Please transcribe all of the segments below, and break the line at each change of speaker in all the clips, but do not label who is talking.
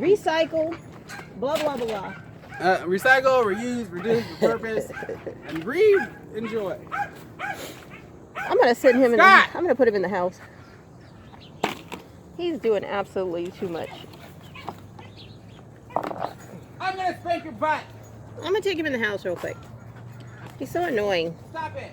recycle, blah, blah, blah.
Recycle, reuse, reduce, repurpose, and re-enjoy.
I'm gonna send him
Scott!
I'm gonna put him in the house. He's doing absolutely too much.
I'm gonna spank your butt.
I'm gonna take him in the house real quick. He's so annoying.
Stop it.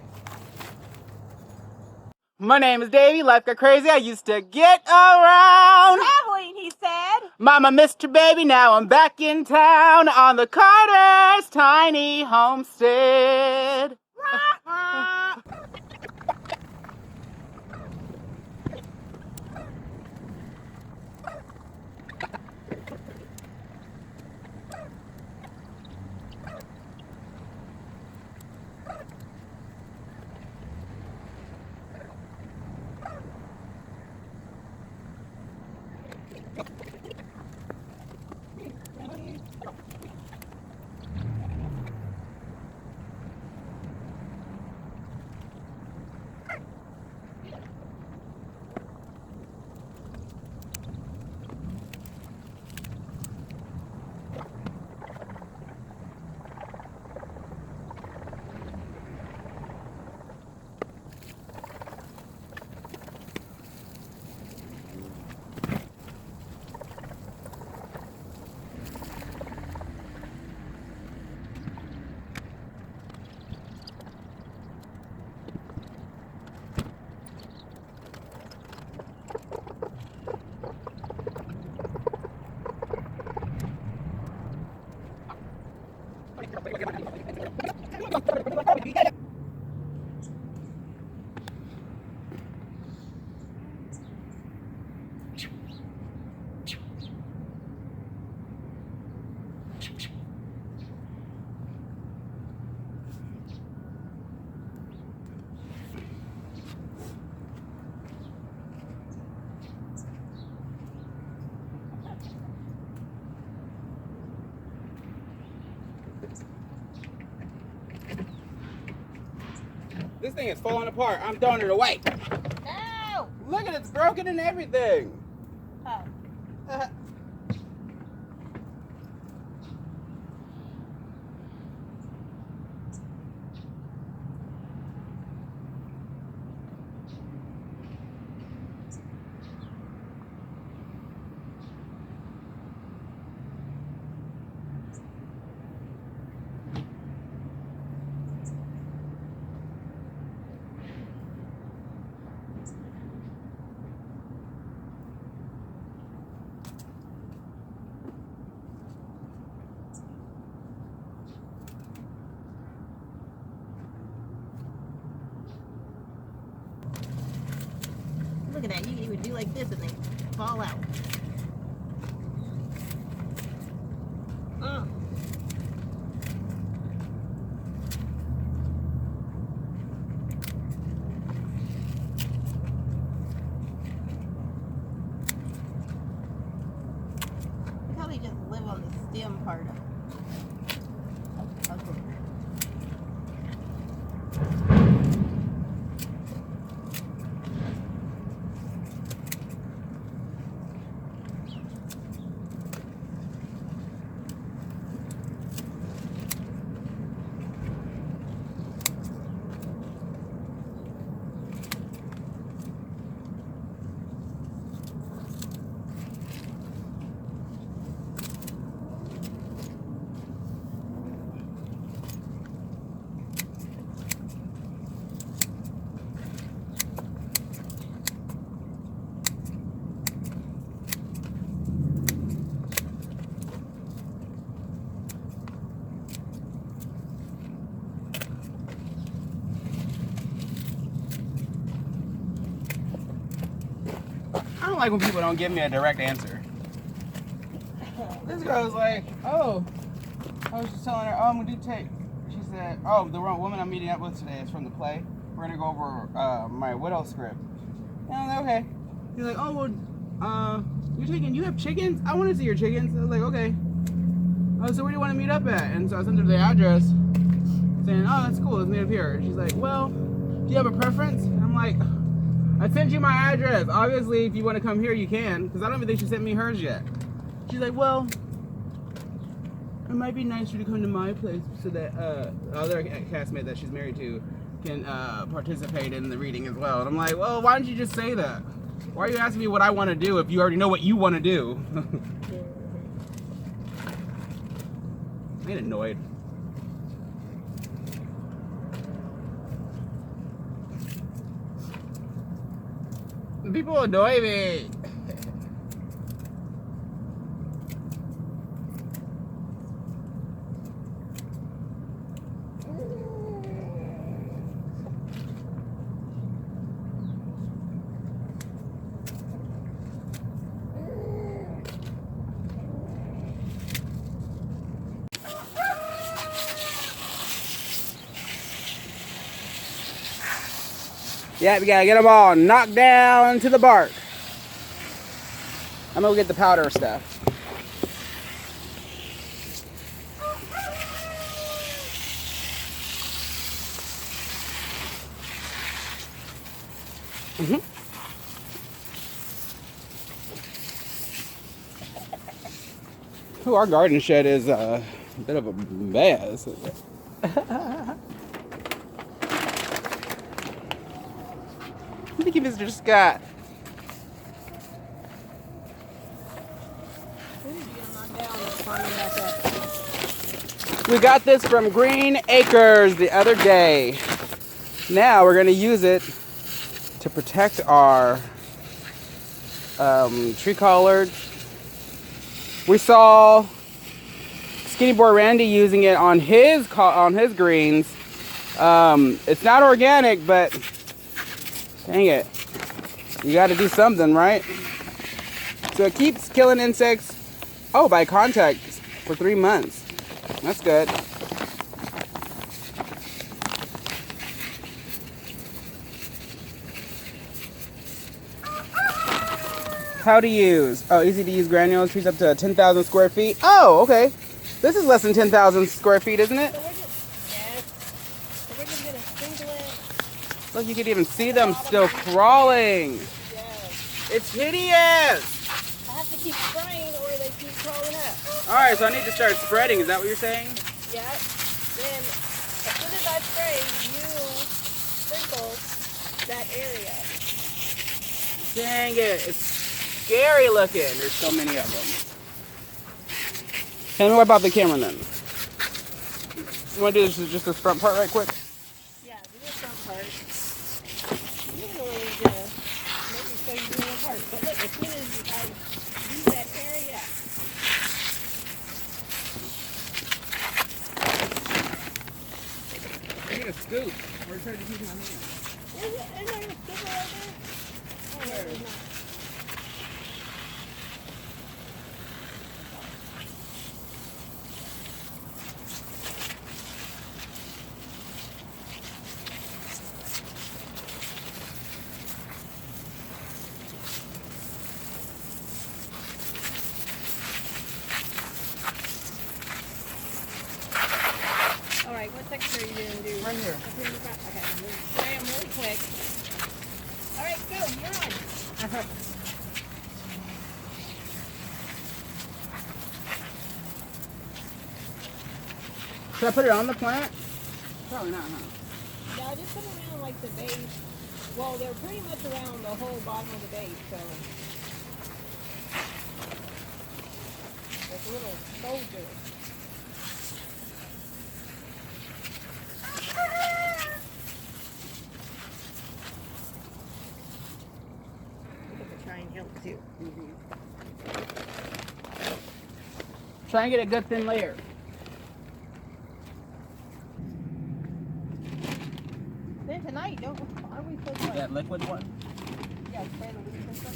My name is Davey. Life got crazy. I used to get around.
Traveling, he said.
Mama missed her baby. Now I'm back in town on the Carter's tiny homestead. This thing is falling apart. I'm throwing it away.
No!
Look at it. It's broken and everything.
Oh. Look at that. You can even do like this and they fall out. They probably just live on the stem part of it.
I don't like when people don't give me a direct answer. This girl was like, oh, I was just telling her, oh, I'm gonna do tape. She said, oh, the woman I'm meeting up with today is from the play. We're gonna go over my widow script. And I was like, okay. He's like, oh, well, you have chickens? I want to see your chickens. I was like, okay. Oh, so where do you want to meet up at? And so I sent her the address, saying, oh, that's cool, let's meet up here. And she's like, well, do you have a preference? And I'm like, I sent you my address. Obviously, if you want to come here, you can, because I don't even think she sent me hers yet. She's like, well, it might be nicer to come to my place so that other castmate that she's married to can participate in the reading as well. And I'm like, well, why don't you just say that? Why are you asking me what I want to do if you already know what you want to do? I get annoyed. People annoy me. Yeah, we gotta get them all knocked down to the bark. I'm gonna go get the powder stuff. Ooh, our garden shed is a bit of a mess. Thank you, Mr. Scott. We got this from Green Acres the other day. Now we're going to use it to protect our tree collards. We saw Skinny Boy Randy using it on his greens. It's not organic, but dang it, you got to do something, right? So it keeps killing insects. Oh, by contact for 3 months. That's good. How to use? Oh, easy to use granules. Trees up to 10,000 square feet. Oh, okay. This is less than 10,000 square feet, isn't it?
So we're just gonna sprinkle it.
Look, you can even see them still crawling.
Yes.
It's hideous.
I have to keep spraying or they keep crawling up.
All right, so I need to start spreading. Is that what you're saying?
Yeah. Then as soon as I spray, you sprinkle that area.
Dang it. It's scary looking. There's so many of them. Can we wipe out the camera then? You want to do this, just this front part right quick?
Yeah, do this front part. Usually make me show you doing one part. But look, as soon as I use that area.
I need a scoop. We're trying to keep my hand.
Is there a scoop right there? Oh, no, there's not. Alright, what texture are you going to do?
Right here.
Up here in the front? Okay, I'm going to spray them really quick. Alright, go, you're on.
Should I put it on the plant? Probably not, huh?
Yeah, just put them around like the base. Well, they're pretty much around the whole bottom of the base, so. Like a little soldier. Try and help too.
Try and get a good thin layer.
Then tonight, aren't we supposed to
That liquid one?
yeah, spray the leaves and stuff?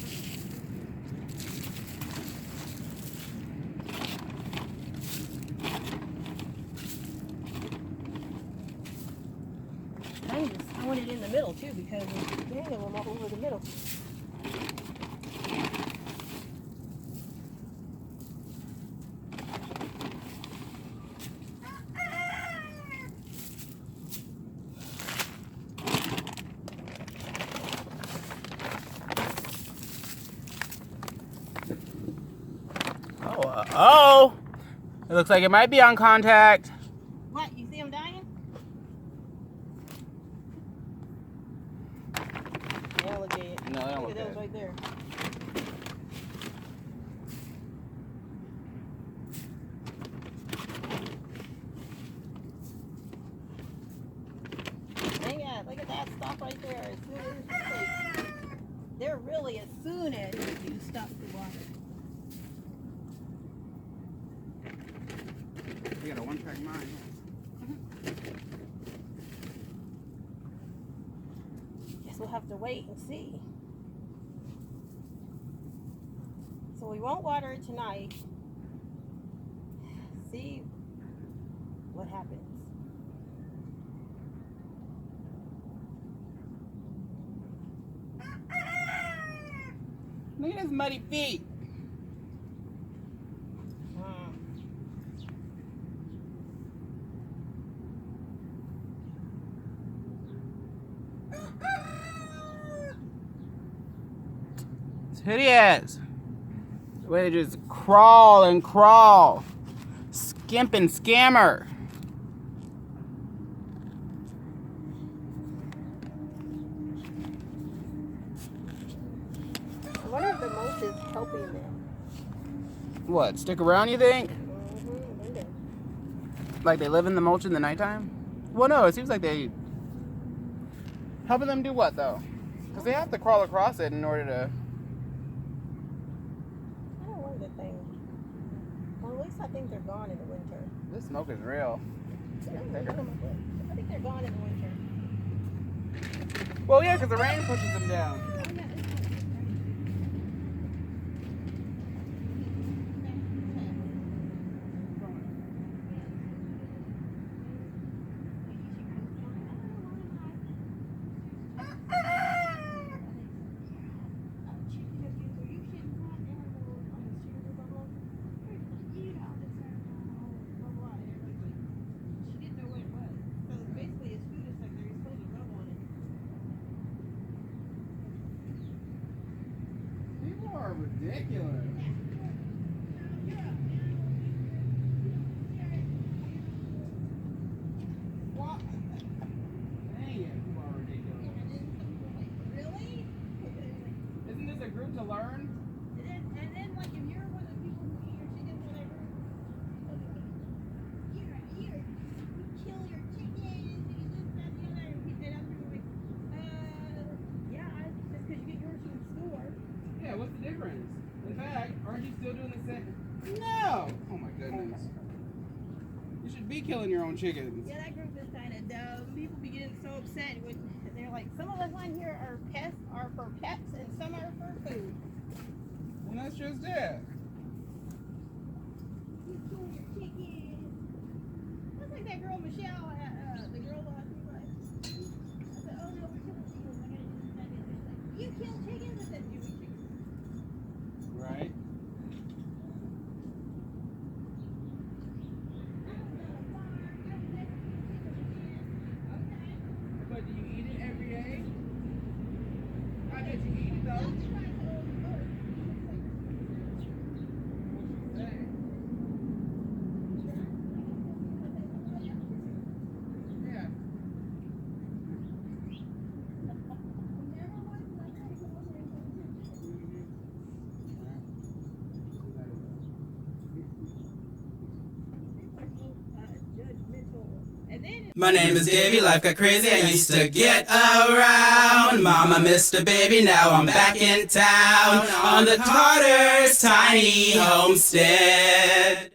I'm just throwing it in the middle too because there's many of them all over the middle.
Oh! It looks like it might be on contact.
What? You see him dying? They don't look dead.
No, they don't
Look
look
at those
dead.
right there. Dang it, look at that stuff right there. As soon as they're really as soon as you stop the water.
You got a one-track mind.
Guess we'll have to wait and see. So we won't water it tonight. See what happens.
Look at his muddy feet. It's hideous. The way they just crawl and crawl. Skimp and scammer.
I wonder if the mulch is helping them.
What, stick around, you think?
Wonder.
Like they live in the mulch in the nighttime? Well, no, it seems like they... Helping them do what, though? Because they have to crawl across it in order to...
I don't know the thing. Well, at least I think they're gone in the winter.
This smoke is real.
I think they're gone in the winter.
Well, yeah, because the rain pushes them down. People are ridiculous. What? Dang it, people are ridiculous.
Really?
Isn't this a group to learn?
And then, like, if you're one of the people who eat your chicken, whatever, you kill your chickens, and you this, that, the other, and we said after, like, yeah, just because you get yours from the store.
Yeah, what's the difference? In fact, aren't you still doing the same? No! Oh my goodness. You should be killing your own chickens.
Yeah, that group is kind of dumb. People be getting so upset when they're like, some of us on here are for pets, and some are for food.
And that's just it.
You kill your chicken. That's like that girl Michelle, the girl last week. I said, oh no, we're killing chickens. I gotta do this, that, and the other. She's like, you kill chickens? I said, you eat chickens.
Right? But do you eat it every day? I bet you eat it though. Yeah.
My name is Davey, life got crazy, I used to get around. Mama missed a baby, now I'm back in town on the Carter's tiny homestead.